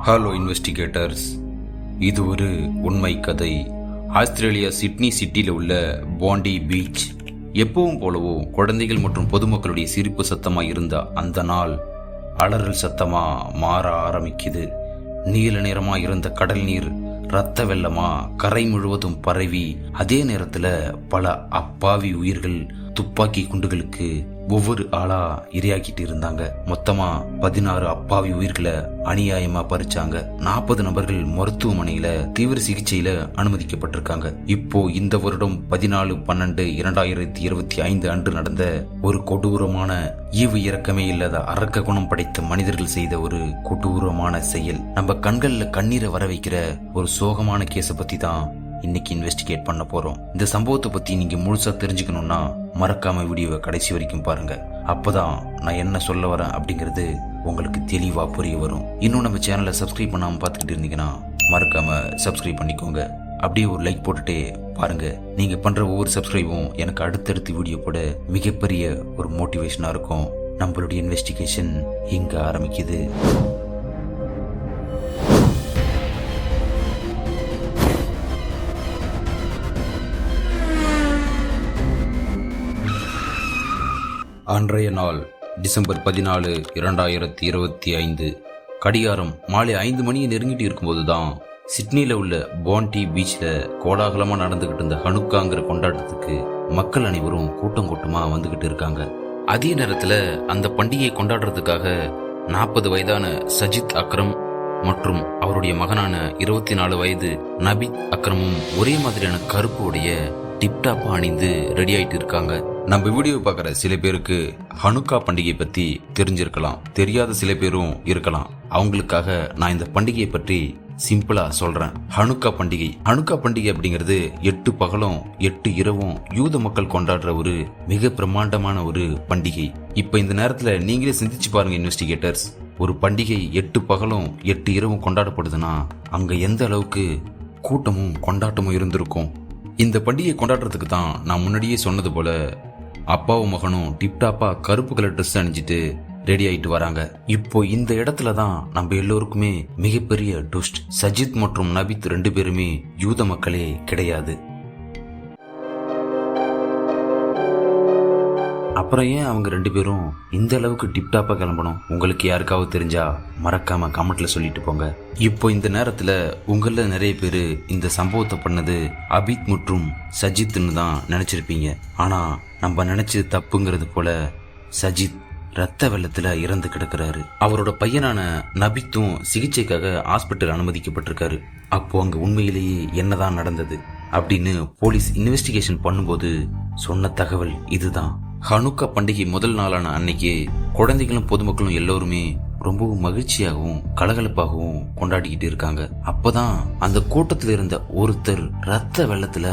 Hello investigators, இது ஒரு உண்மை கதை. ஆஸ்திரேலியா சிட்னி சிட்டியில் உள்ள பாண்டி பீச் எப்பவும் போலவோ குழந்தைகள் மற்றும் பொதுமக்களுடைய சிரிப்பு சத்தமா இருந்த அந்த நாள் அலறல் சத்தமா மாற ஆரம்பிக்குது. நீல நிறமா இருந்த கடல் நீர் ரத்த வெள்ளமா கரை முழுவதும் பரவி, அதே நேரத்துல பல அப்பாவி உயிர்கள் துப்பாக்கி குண்டுகளுக்கு ஒவ்வொரு ஆளா இரையாக்கிட்டு இருந்தாங்க. மொத்தமா 16 அப்பாவி உயிர்களை அநியாயமா பறிச்சாங்க. 40 நபர்கள் மருத்துவமனையில தீவிர சிகிச்சையில அனுமதிக்கப்பட்டிருக்காங்க. இப்போ இந்த வருடம் 14/12/2025 அன்று நடந்த ஒரு கொடூரமான ஈவு இறக்கமே இல்லாத அரக்க குணம் படைத்த மனிதர்கள் செய்த ஒரு கொடூரமான செயல். நம்ம கண்கள்ல கண்ணீரை வர வைக்கிற ஒரு சோகமான கேஸ பத்தி தான் இன்னைக்கு இன்வெஸ்டிகேட் பண்ண போறோம். இந்த சம்பவத்தை பத்தி நீங்க முழுசா தெரிஞ்சுக்கணும்னா மறக்காம வீடியோவை கடைசி வரைக்கும் பாருங்க. அப்பதான் நான் என்ன சொல்ல வரேன் அப்படிங்கிறது உங்களுக்கு தெளிவா புரிய வரும். இன்னும் நம்ம சேனலை சப்ஸ்கிரைப் பண்ணாம பார்த்துக்கிட்டு இருந்தீங்கன்னா மறக்காம சப்ஸ்கிரைப் பண்ணிக்கோங்க. அப்படியே ஒரு லைக் போட்டுட்டே பாருங்க. நீங்க பண்ற ஒவ்வொரு சப்ஸ்கிரைபும் எனக்கு அடுத்தடுத்து வீடியோ போட மிகப்பெரிய ஒரு மோட்டிவேஷனா இருக்கும். நம்மளுடைய இன்வெஸ்டிகேஷன் இங்க ஆரம்பிக்குது. அன்றைய நாள் டிசம்பர் 14, 2025. கடிகாரம் மாலை 5 மணியை நெருங்கிட்டு இருக்கும்போதுதான் சிட்னில உள்ள பாண்டி பீச்ல கோலாகலமா நடந்துகிட்டு இருந்த ஹனுக்காங்கிற கொண்டாட்டத்துக்கு மக்கள் அனைவரும் கூட்டம் கூட்டமா வந்துகிட்டு இருக்காங்க. அதே நேரத்துல அந்த பண்டிகையை கொண்டாடுறதுக்காக 40 வயதான சஜித் அக்ரம் மற்றும் அவருடைய மகனான 24 வயது நபித் அக்ரமும் ஒரே மாதிரியான கருப்பு உடைய டிப்டாப்பா அணிந்து ரெடி ஆயிட்டு இருக்காங்க. நம்ம வீடியோ பார்க்குற சில பேருக்கு ஹனுக்கா பண்டிகை பத்தி தெரிஞ்சிருக்கலாம், தெரியாத சில பேரும் இருக்கலாம். அவங்களுக்காக நான் இந்த பண்டிகையை பற்றி சிம்பிளா சொல்றேன். ஹனுக்கா பண்டிகை அப்படிங்கிறது 8 பகலும் 8 இரவும் யூத மக்கள் கொண்டாடுற ஒரு மிக பிரம்மாண்டமான ஒரு பண்டிகை. இப்ப இந்த நேரத்துல நீங்களே சிந்திச்சு பாருங்க இன்வெஸ்டிகேட்டர்ஸ். ஒரு பண்டிகை 8 பகலும் 8 இரவும் கொண்டாடப்படுதுன்னா அங்க எந்த அளவுக்கு கூட்டமும் கொண்டாட்டமும் இருந்திருக்கும். இந்த பண்டிகை கொண்டாடுறதுக்கு தான் நான் முன்னாடியே சொன்னது போல அப்பாவும் மகனும் டிப்டாப்பா கருப்பு கலர் ட்ரெஸ் அணிஞ்சிட்டு ரெடி ஆயிட்டு வராங்க. இப்போ இந்த இடத்துல தான் நம்ம எல்லோருக்குமே மிகப்பெரிய ட்விஸ்ட். சஜித் மற்றும் நபித் 2 பேருமே யூத மக்களே கிடையாது. அப்புறம் ஏன் அவங்க 2 பேரும் இந்த அளவுக்கு டிப்டாப்பா கிளம்பணும்? உங்களுக்கு யாருக்காவது தெரிஞ்சா மறக்காம கமெண்ட்ல சொல்லிட்டு போங்க. இப்போ இந்த நேரத்துல உங்கள நிறைய பேரு இந்த சம்பவத்தை பண்ணது அபித் மற்றும் சஜித்னு தான் நினைச்சிருப்பீங்க. ஆனா நம்ம நினைச்சது தப்புங்கிறது போல சஜித் ரத்த வெள்ளத்துல இறந்து கிடக்குறாரு. அவரோட பையனான நபித்தும் சிகிச்சைக்காக ஹாஸ்பிட்டல் அனுமதிக்கப்பட்டிருக்காரு. அப்போ அங்க உண்மையிலேயே என்னதான் நடந்தது அப்படின்னு போலீஸ் இன்வெஸ்டிகேஷன் பண்ணும்போது சொன்ன தகவல் இதுதான். ஹனுக்கா பண்டிகை முதல் நாளான அன்னைக்கு குழந்தைகளும் பொதுமக்களும் எல்லோருமே ரொம்பவும் மகிழ்ச்சியாகவும் கலகலப்பாகவும் கொண்டாடிக்கிட்டு இருக்காங்க. அப்பதான் அந்த கூட்டத்துல இருந்த ஒருத்தர் ரத்த வெள்ளத்துல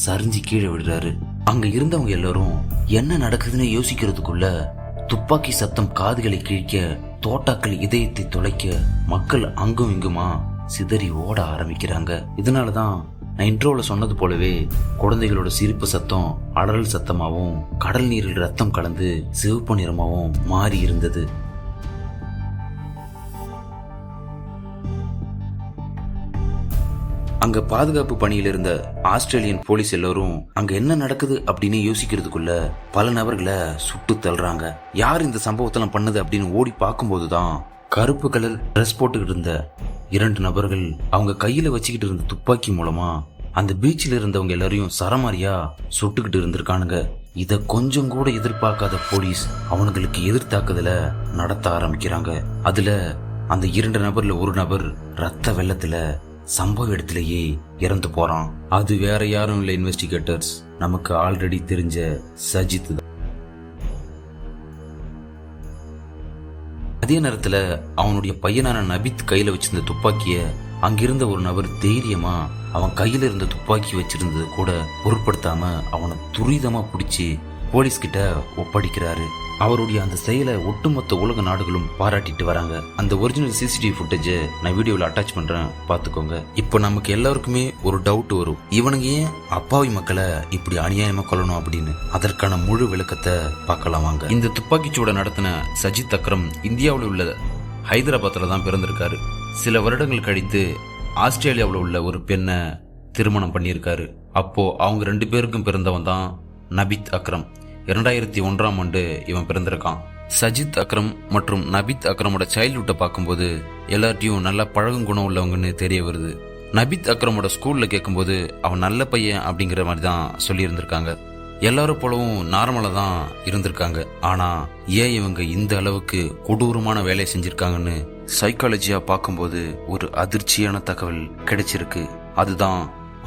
சரிஞ்சு கீழே விடுறாரு. அங்க இருந்தவங்க எல்லாரும் என்ன நடக்குதுன்னு யோசிக்கிறதுக்குள்ள துப்பாக்கி சத்தம் காதுகளை கிழிக்க, தோட்டாக்கள் இதயத்தை துளைக்க, மக்கள் அங்கும் இங்குமா சிதறி ஓட ஆரம்பிக்கிறாங்க. இதனாலதான் நான் இன்ட்ரோல சொன்னது போலவே குழந்தைகளோட சிரிப்பு சத்தம் அலறல் சத்தமாவும் கடல் நீரில் ரத்தம் கலந்து சிவப்பு நிறமாவும் மாறி இருந்தது. அங்க பாதுகாப்பு பணியில் இருந்த ஆஸ்திரேலியன் போலீஸ் எல்லாரும் அங்க என்ன நடக்குது அப்படின்னு யோசிக்கிறதுக்குள்ள பல நபர்களை சுட்டு தள்ளுறாங்க. யார் இந்த சம்பவத்தெல்லாம் பண்ணது அப்படின்னு ஓடி பார்க்கும்போதுதான் கருப்பு கலர் ட்ரெஸ் போட்டுக்கிட்டு இருந்த 2 நபர்கள் அவங்க கையில வச்சுக்கிட்டு இருந்த துப்பாக்கி மூலமா அந்த பீச்சில் இருந்தவங்க எல்லாரையும் சரமாரியா சுட்டுக்கிட்டு இருந்திருக்கானுங்க. இத கொஞ்சம் கூட எதிர்பார்க்காத போலீஸ் அவனுங்களுக்கு எதிர்த்தாக்குதல நடத்த ஆரம்பிக்கிறாங்க. அதுல அந்த 2 நபர்ல ஒரு நபர் ரத்த வெள்ளத்துல சம்பவ இடத்திலேயே இறந்து போறான். அது வேற யாரும் இல்ல இன்வெஸ்டிகேட்டர்ஸ், நமக்கு ஆல்ரெடி தெரிஞ்ச சஜித் தான். அதே நேரத்துல அவனுடைய பையனான நபித் கையில வச்சிருந்த துப்பாக்கிய அங்கிருந்த ஒரு நபர் தைரியமா அவன் கையில இருந்த துப்பாக்கி வச்சிருந்தது கூட பொருட்படுத்தாம அவனை துரிதமா பிடிச்சி போலீஸ் கிட்ட ஒப்படைக்கிறாரு. அவருடைய அந்த செயலை ஒட்டுமொத்த உலக நாடுகளும் பாராட்டிட்டு வராங்க. அந்த ஒரிஜினல் சிசிடிவி ஃபுட்டேஜ் நான் வீடியோவில் அட்டாச் பண்றேன், பாத்துக்கோங்க. இப்போ நமக்கு எல்லாருக்குமே ஒரு டவுட் வரும், இவனுங்க ஏன் அப்பாவி மக்களை இப்படி அநியாயமா கொல்லணும் அப்படின்னு. அதற்கான முழு விளக்கத்தை பார்க்கலாம் வாங்க. இந்த துப்பாக்கிச்சூட நடத்தின சஜித் அக்ரம் இந்தியாவில் உள்ள ஹைதராபாத்ல தான் பிறந்திருக்காரு. சில வருடங்கள் கழித்து ஆஸ்திரேலியாவில் உள்ள ஒரு பெண்ணை திருமணம் பண்ணியிருக்காரு. அப்போ அவங்க 2 பேருக்கும் பிறந்தவன் தான் நபித் அக்ரம். 2001ஆம் ஆண்டு இவன் பிறந்திருக்கான். சஜித் அக்ரம் மற்றும் நபித் அக்ரமோட சைல்ட்ஹுட்டை பார்க்கும்போது எல்லார்ட்டையும் நல்லா பழகும் குணம் உள்ளவங்கன்னு தெரிய வருது. நபித் அக்ரமோட ஸ்கூல்ல கேட்கும்போது அவன் நல்ல பையன் அப்படிங்கிற மாதிரி தான் சொல்லியிருந்திருக்காங்க. எல்லாரும் போலவும் நார்மலா தான் இருந்திருக்காங்க. ஆனா ஏன் இவங்க இந்த அளவுக்கு கொடூரமான வேலையை செஞ்சிருக்காங்கன்னு சைக்காலஜியா பார்க்கும்போது ஒரு அதிர்ச்சியான தகவல் கிடைச்சிருக்கு. அதுதான்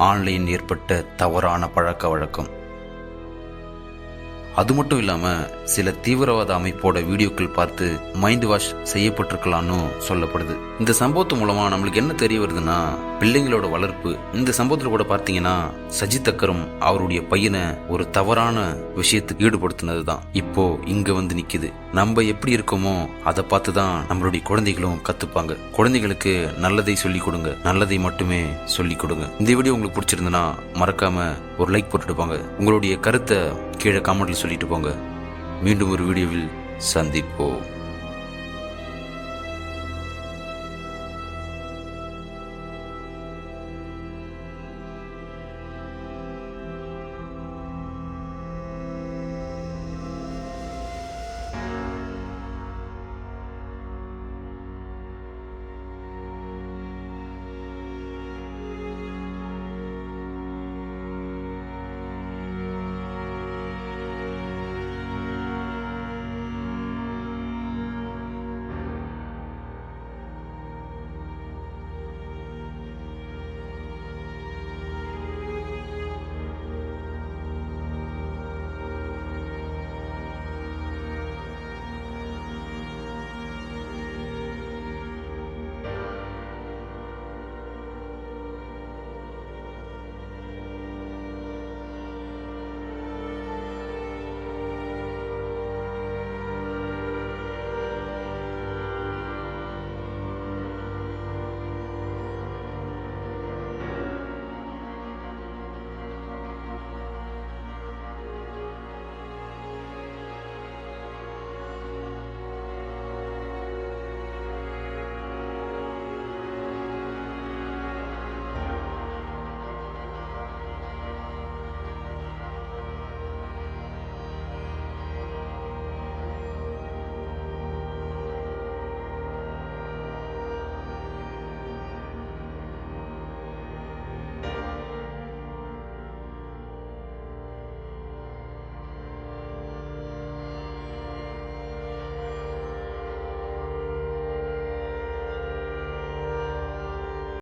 ஆன்லைன் ஏற்பட்ட தவறான பழக்க வழக்கம். அது மட்டும் இல்லாம சில தீவிரவாத அமைப்போட வீடியோக்கள் பார்த்து மைண்ட் வாஷ் செய்யப்பட்டிருக்கலாம்னு சொல்லப்படுது. இந்த சம்பவத்து மூலமா நம்மளுக்கு என்ன தெரிய வருதுன்னா, பிள்ளைங்களோட வளர்ப்பு. இந்த சம்பவத்துல கூட பார்த்தீங்கன்னா சஜித் அக்ரம் அவருடைய பையனை ஒரு தவறான விஷயத்துக்கு ஈடுபடுத்தினதுதான் இப்போ இங்க வந்து நிக்குது. நம்ம எப்படி இருக்கோமோ அதை பார்த்து தான் நம்மளுடைய குழந்தைகளும் கத்துப்பாங்க. குழந்தைகளுக்கு நல்லதை சொல்லிக் கொடுங்க, நல்லதை மட்டுமே சொல்லிக் கொடுங்க. இந்த வீடியோ உங்களுக்கு பிடிச்சிருந்தனா மறக்காம ஒரு லைக் போட்டுட்டு போங்க. உங்களுடைய கருத்தை கீழே கமெண்ட்ல சொல்லிட்டு போங்க. மீண்டும் ஒரு வீடியோவில் சந்திப்போம்.